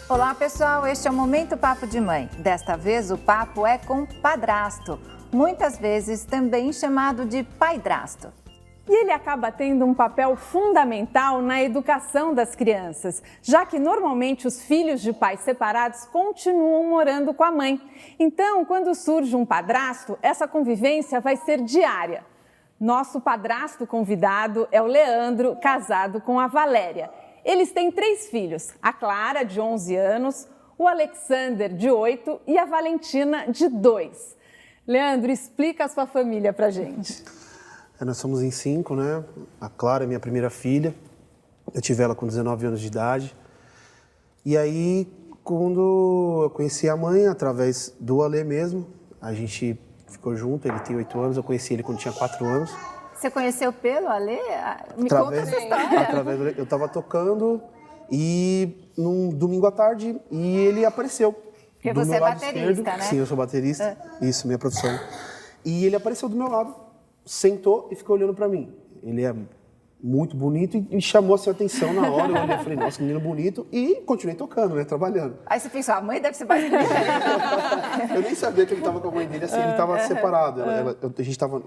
Olá, pessoal, este é o Momento Papo de Mãe. Desta vez o papo é com padrasto, muitas vezes também chamado de paidrasto. E ele acaba tendo um papel fundamental na educação das crianças, já que normalmente os filhos de pais separados continuam morando com a mãe. Então, quando surge um padrasto, essa convivência vai ser diária. Nosso padrasto convidado é o Leandro, casado com a Valéria. Eles têm 3 filhos, a Clara, de 11 anos, o Alexander, de 8 e a Valentina, de 2. Leandro, explica a sua família pra gente. Nós somos em 5, né? A Clara é minha primeira filha. Eu tive ela com 19 anos de idade. E aí, quando eu conheci a mãe, através do Alê mesmo, a gente ficou junto, ele tem 8 anos, eu conheci ele quando tinha 4 anos. Você conheceu pelo Alê? Me conta essa história. Através eu estava tocando e num domingo à tarde e ele apareceu. Porque do você meu é lado baterista, esquerdo. né? Sim, eu sou baterista. Isso, minha profissão. E ele apareceu do meu lado, sentou e ficou olhando para mim. Ele é muito bonito e me chamou a sua atenção na hora. Eu olhei e falei, nossa, menino bonito. E continuei tocando, né, trabalhando. Aí você pensou, a mãe deve ser mais bonita. Eu nem sabia que ele estava com a mãe dele, assim, ele estava separado. A gente estava,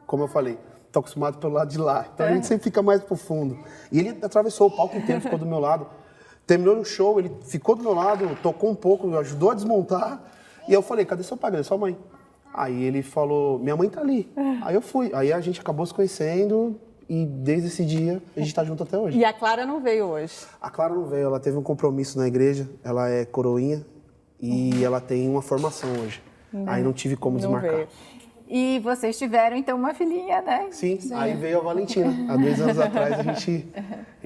como eu falei, tô acostumado pelo lado de lá. Então a gente sempre fica mais pro fundo. E ele atravessou o palco inteiro, ficou do meu lado. Terminou o show, ele ficou do meu lado, tocou um pouco, ajudou a desmontar. E eu falei, cadê seu pai? Cadê sua mãe? Aí ele falou, minha mãe tá ali. Aí eu fui. Aí a gente acabou se conhecendo e desde esse dia a gente tá junto até hoje. E a Clara não veio hoje? A Clara não veio, ela teve um compromisso na igreja, ela é coroinha e ela tem uma formação hoje. Aí não tive como desmarcar. veio. E vocês tiveram, então, uma filhinha, né? Sim, aí veio a Valentina. Há 2 anos atrás a gente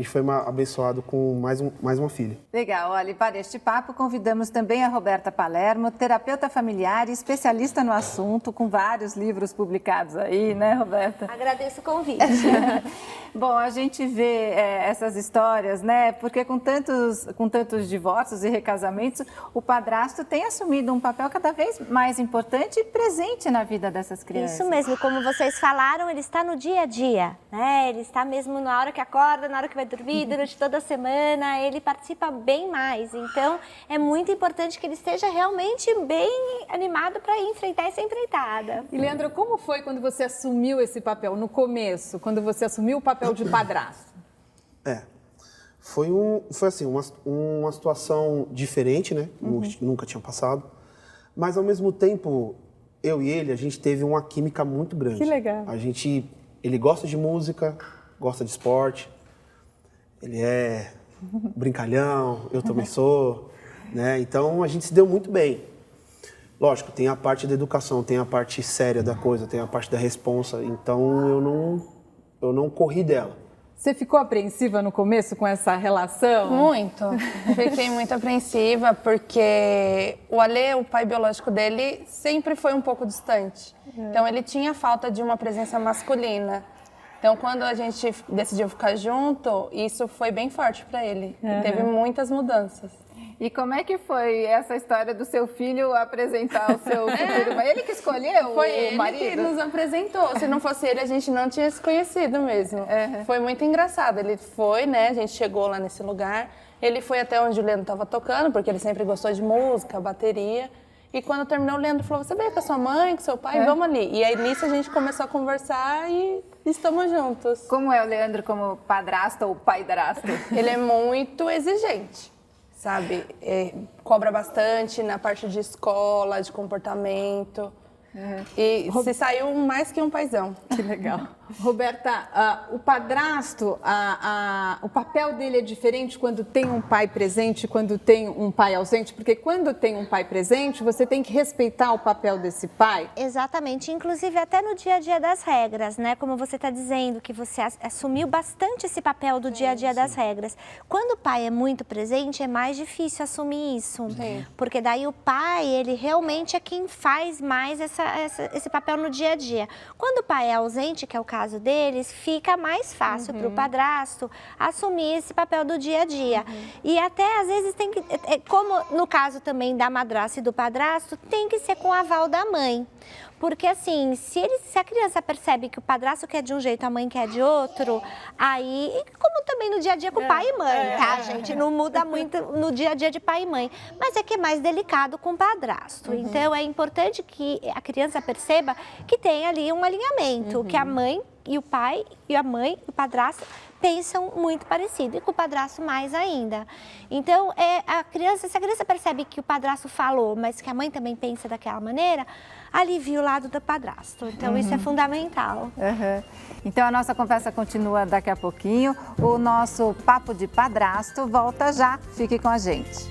foi abençoado com mais uma filha. Legal, olha, e para este papo convidamos também a Roberta Palermo, terapeuta familiar e especialista no assunto, com vários livros publicados aí, né, Roberta? Agradeço o convite. Bom, a gente vê essas histórias, né, porque com tantos divórcios e recasamentos, o padrasto tem assumido um papel cada vez mais importante e presente na vida dessas crianças. Isso mesmo, como vocês falaram, ele está no dia a dia, né? Ele está mesmo na hora que acorda, na hora que vai dormir, durante toda a semana, ele participa bem mais. Então, é muito importante que ele esteja realmente bem animado para enfrentar essa empreitada. E, Leandro, como foi quando você assumiu esse papel, no começo, quando você assumiu o papel de padrasto? Foi assim, uma situação diferente, né? Nunca tinha passado. Mas, ao mesmo tempo, eu e ele, a gente teve uma química muito grande. Que legal. Ele gosta de música, gosta de esporte, ele é brincalhão, eu também sou, né? Então, a gente se deu muito bem. Lógico, tem a parte da educação, tem a parte séria da coisa, tem a parte da responsa. Então, eu não corri dela. Você ficou apreensiva no começo com essa relação? Muito. Fiquei muito apreensiva porque o Alê, o pai biológico dele, sempre foi um pouco distante. Então ele tinha falta de uma presença masculina. Então quando a gente decidiu ficar junto, isso foi bem forte para ele. Teve muitas mudanças. E como é que foi essa história do seu filho apresentar o seu futuro? Ele que escolheu Foi o ele marido? que nos apresentou. Se não fosse ele, a gente não tinha se conhecido mesmo. Foi muito engraçado. Ele foi, né? A gente chegou lá nesse lugar. Ele foi até onde o Leandro estava tocando, porque ele sempre gostou de música, bateria. E quando terminou, o Leandro falou, você veio com a sua mãe, com seu pai? Vamos ali. E aí, nisso, a gente começou a conversar e estamos juntos. Como é o Leandro como padrasto ou paidrasto? Ele é muito exigente. Sabe, cobra bastante na parte de escola, de comportamento. E se saiu mais que um paizão. Que legal. Roberta, o padrasto, o papel dele é diferente quando tem um pai presente e quando tem um pai ausente? Porque quando tem um pai presente, você tem que respeitar o papel desse pai? Exatamente, inclusive até no dia a dia das regras, né? Como você está dizendo, que você assumiu bastante esse papel do dia a dia das regras. Quando o pai é muito presente, é mais difícil assumir isso. Porque daí o pai, ele realmente é quem faz mais esse papel no dia a dia. Quando o pai é ausente, que é o caso deles, fica mais fácil para o padrasto assumir esse papel do dia a dia. E até às vezes tem que, como no caso também da madrasta e do padrasto, tem que ser com o aval da mãe. Porque assim, se a criança percebe que o padrasto quer de um jeito, a mãe quer de outro, aí, como também no dia a dia com pai e mãe, tá, gente? Não muda muito no dia a dia de pai e mãe. Mas é que é mais delicado com o padrasto. Então, é importante que a criança perceba que tem ali um alinhamento, que a mãe e o pai, e a mãe, o padrasto, pensam muito parecido, e com o padrasto mais ainda. Então, se a criança percebe que o padrasto falou, mas que a mãe também pensa daquela maneira, alivia o lado do padrasto. Então, isso é fundamental. Então, a nossa conversa continua daqui a pouquinho. O nosso Papo de Padrasto volta já. Fique com a gente.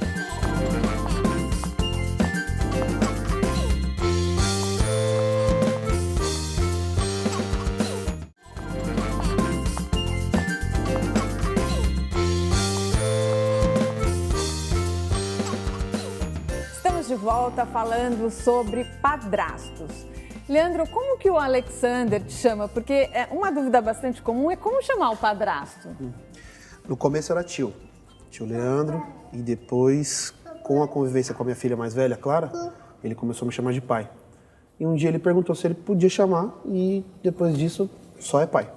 De volta falando sobre padrastos. Leandro, como que o Alexander te chama? Porque uma dúvida bastante comum é como chamar o padrasto. No começo era tio Leandro, e depois, com a convivência com a minha filha mais velha, Clara, ele começou a me chamar de pai. E um dia ele perguntou se ele podia chamar, e depois disso, só é pai.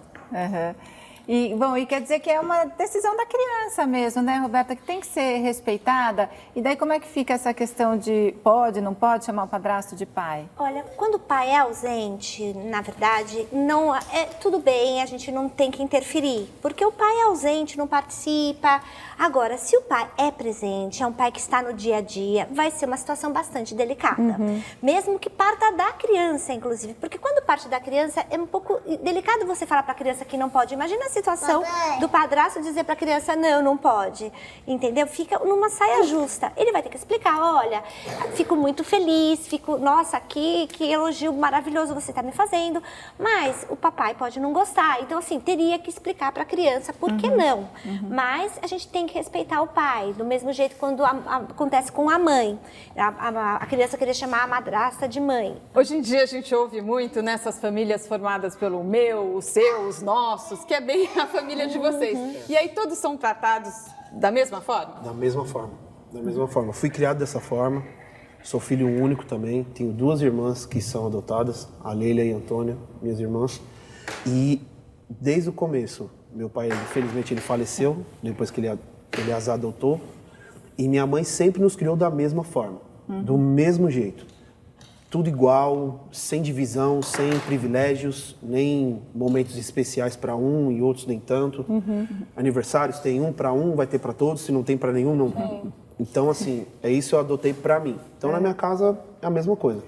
E quer dizer que é uma decisão da criança mesmo, né, Roberta, que tem que ser respeitada. E daí como é que fica essa questão de pode, não pode chamar o padrasto de pai? Olha, quando o pai é ausente, na verdade, não tudo bem, a gente não tem que interferir, porque o pai é ausente, não participa. Agora, se o pai é presente, é um pai que está no dia a dia, vai ser uma situação bastante delicada. Mesmo que parta da criança, inclusive, porque quando parte da criança é um pouco delicado você falar para a criança que não pode. Imagina a situação do padrasto dizer para a criança, não pode, entendeu? Fica numa saia justa. Ele vai ter que explicar, olha, fico muito feliz, nossa, que elogio maravilhoso você está me fazendo, mas o papai pode não gostar. Então, assim, teria que explicar para a criança por que não. Mas a gente tem que respeitar o pai, do mesmo jeito quando acontece com a mãe. A criança queria chamar a madrasta de mãe. Hoje em dia a gente ouve muito nessas famílias formadas pelo meu, o seu, os nossos, que é bem a família de vocês. E aí todos são tratados da mesma forma? Da mesma forma. Fui criado dessa forma, sou filho único também, tenho 2 irmãs que são adotadas, a Leila e a Antônia, minhas irmãs. E desde o começo, meu pai, infelizmente, ele faleceu, depois que ele as adotou, e minha mãe sempre nos criou da mesma forma, do mesmo jeito. Tudo igual, sem divisão, sem privilégios, nem momentos especiais para um e outros nem tanto. Aniversários tem um para um, vai ter para todos, se não tem para nenhum, não tem. Então, assim, isso eu adotei para mim. Então, na minha casa, é a mesma coisa.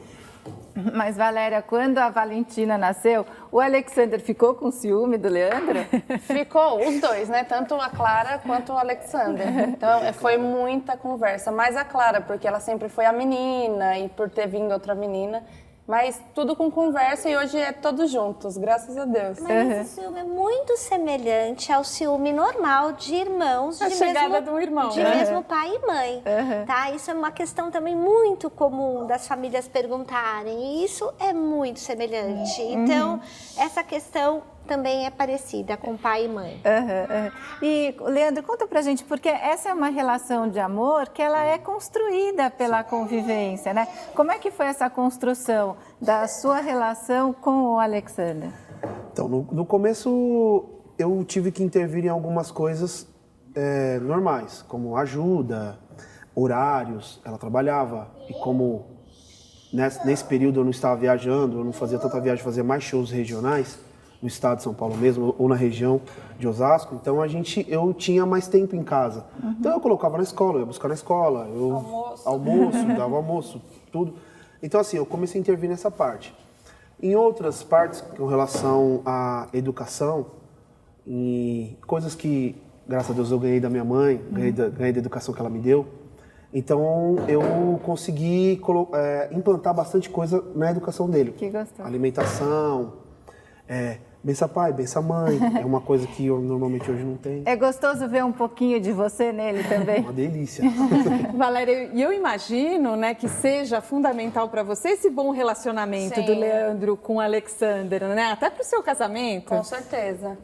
Mas, Valéria, quando a Valentina nasceu, o Alexander ficou com ciúme do Leandro? Ficou, os dois, né? Tanto a Clara quanto o Alexander. Então, foi muita conversa. Mais a Clara, porque ela sempre foi a menina e por ter vindo outra menina. Mas tudo com conversa e hoje é todos juntos, graças a Deus. Mas esse ciúme é muito semelhante ao ciúme normal de irmãos a chegada de um irmão, de mesmo pai e mãe. Tá? Isso é uma questão também muito comum das famílias perguntarem. E isso é muito semelhante. Então, essa questão também é parecida com pai e mãe. E, Leandro, conta pra gente, porque essa é uma relação de amor que ela é construída pela convivência, né? Como é que foi essa construção da sua relação com o Alexander? Então, no começo, eu tive que intervir em algumas coisas normais, como ajuda, horários, ela trabalhava, e como nesse período eu não estava viajando, eu não fazia tanta viagem, fazia mais shows regionais, no estado de São Paulo mesmo, ou na região de Osasco, então eu tinha mais tempo em casa. Então eu colocava na escola, eu ia buscar na escola, dava almoço, tudo. Então assim, eu comecei a intervir nessa parte. Em outras partes, com relação à educação, e coisas que, graças a Deus, eu ganhei da minha mãe, ganhei da educação que ela me deu, então eu consegui implantar bastante coisa na educação dele. Que gostoso. Alimentação, bença pai, bença mãe, é uma coisa que eu normalmente hoje não tenho. É gostoso ver um pouquinho de você nele também. Uma delícia. Valéria, e eu imagino, né, que seja fundamental para você esse bom relacionamento do Leandro com o Alexander, né? Até para o seu casamento. Com certeza.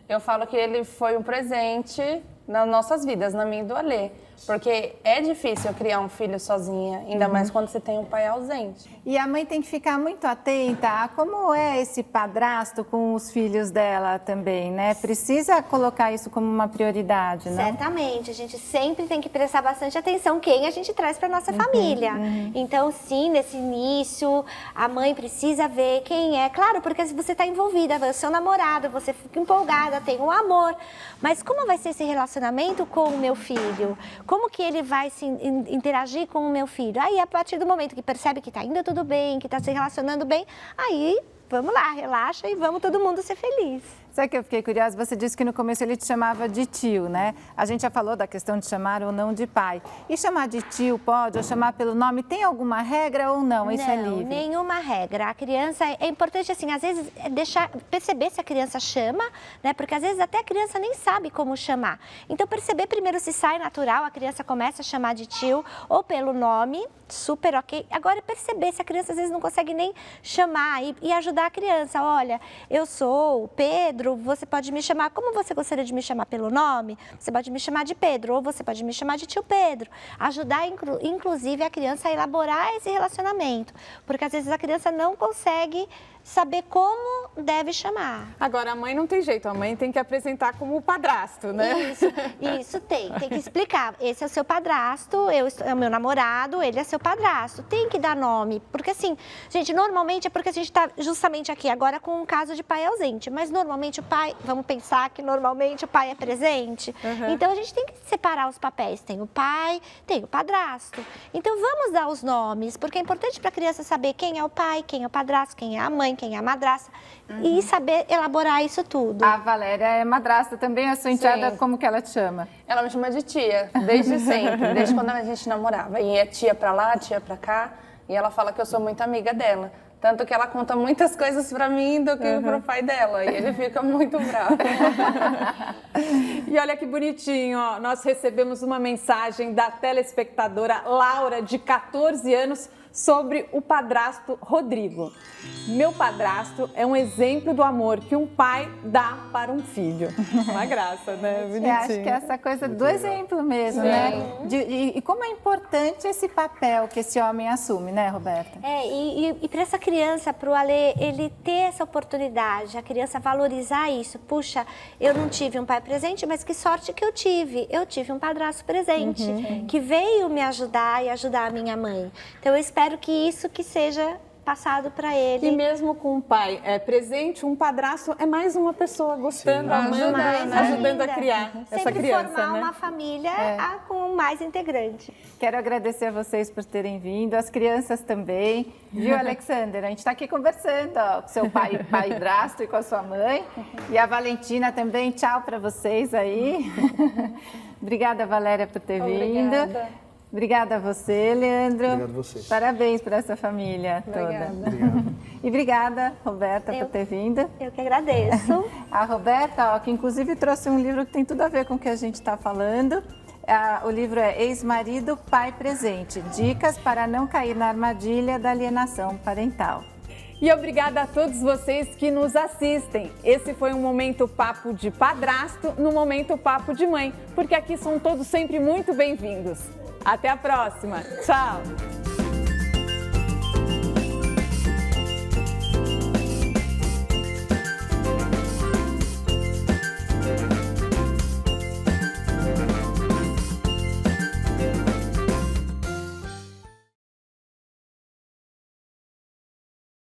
Eu falo que ele foi um presente nas nossas vidas, na minha e do Alê. Porque é difícil criar um filho sozinha, ainda mais quando você tem um pai ausente. E a mãe tem que ficar muito atenta a como é esse padrasto com os filhos dela também, né? Precisa colocar isso como uma prioridade, né? Certamente, a gente sempre tem que prestar bastante atenção quem a gente traz para nossa família. Então, sim, nesse início, a mãe precisa ver quem é. Claro, porque se você está envolvida, é o seu namorado, você fica empolgada, tem um amor. Mas como vai ser esse relacionamento com o meu filho? Como que ele vai se interagir com o meu filho? Aí, a partir do momento que percebe que está indo tudo bem, que está se relacionando bem, aí vamos lá, relaxa e vamos todo mundo ser feliz. Sabe que eu fiquei curiosa? Você disse que no começo ele te chamava de tio, né? A gente já falou da questão de chamar ou não de pai. E chamar de tio pode, ou chamar pelo nome, tem alguma regra ou não? Isso é livre? Não, nenhuma regra. A criança, é importante assim, às vezes, perceber se a criança chama, né? Porque às vezes até a criança nem sabe como chamar. Então, perceber primeiro se sai natural, a criança começa a chamar de tio ou pelo nome, super ok. Agora, perceber se a criança às vezes não consegue nem chamar e ajudar a criança. Olha, eu sou o Pedro, você pode me chamar, como você gostaria de me chamar pelo nome? Você pode me chamar de Pedro, ou você pode me chamar de tio Pedro. Ajudar, inclusive, a criança a elaborar esse relacionamento. Porque às vezes a criança não consegue saber como deve chamar. Agora, a mãe não tem jeito, a mãe tem que apresentar como o padrasto, né? Isso tem que explicar. Esse é o seu padrasto, é o meu namorado, ele é seu padrasto. Tem que dar nome, porque assim, gente, normalmente é porque a gente está justamente aqui agora com um caso de pai ausente, mas normalmente o pai, vamos pensar que normalmente o pai é presente. Então, a gente tem que separar os papéis. Tem o pai, tem o padrasto. Então, vamos dar os nomes, porque é importante para a criança saber quem é o pai, quem é o padrasto, quem é a mãe, quem é a madrasta, e saber elaborar isso tudo. A Valéria é madrasta também, a sua enteada, como que ela te chama? Ela me chama de tia, desde sempre, desde quando a gente namorava. E é tia pra lá, tia pra cá, e ela fala que eu sou muito amiga dela. Tanto que ela conta muitas coisas pra mim do que pro pai dela, e ele fica muito bravo. E olha que bonitinho, ó, nós recebemos uma mensagem da telespectadora Laura, de 14 anos, sobre o padrasto Rodrigo. Meu padrasto é um exemplo do amor que um pai dá para um filho. Uma graça, né? Bonitinho. Acho que é essa coisa do exemplo mesmo, né? E como é importante esse papel que esse homem assume, né, Roberta? E para essa criança, para o Alê, ele ter essa oportunidade, a criança valorizar isso. Puxa, eu não tive um pai presente, mas que sorte que eu tive. Eu tive um padrasto presente, que veio me ajudar e ajudar a minha mãe. Então, eu espero que isso que seja passado para ele. E mesmo com um pai presente, um padrasto é mais uma pessoa gostando, amando, ajudando a criar essa criança. Sempre formar uma família com mais integrante. Quero agradecer a vocês por terem vindo, as crianças também. Viu, Alexander? A gente está aqui conversando ó, com seu padrasto e com a sua mãe. E a Valentina também. Tchau para vocês aí. Obrigada, Valéria, por ter vindo. Obrigada a você, Leandro. Obrigado a você. Parabéns por essa família toda. Obrigado. E obrigada, Roberta, por ter vindo. Eu que agradeço. A Roberta, ó, que inclusive trouxe um livro que tem tudo a ver com o que a gente está falando. O livro é Ex-Marido, Pai Presente. Dicas para não cair na armadilha da alienação parental. E obrigada a todos vocês que nos assistem. Esse foi um Momento Papo de Padrasto no Momento Papo de Mãe, porque aqui são todos sempre muito bem-vindos. Até a próxima. Tchau!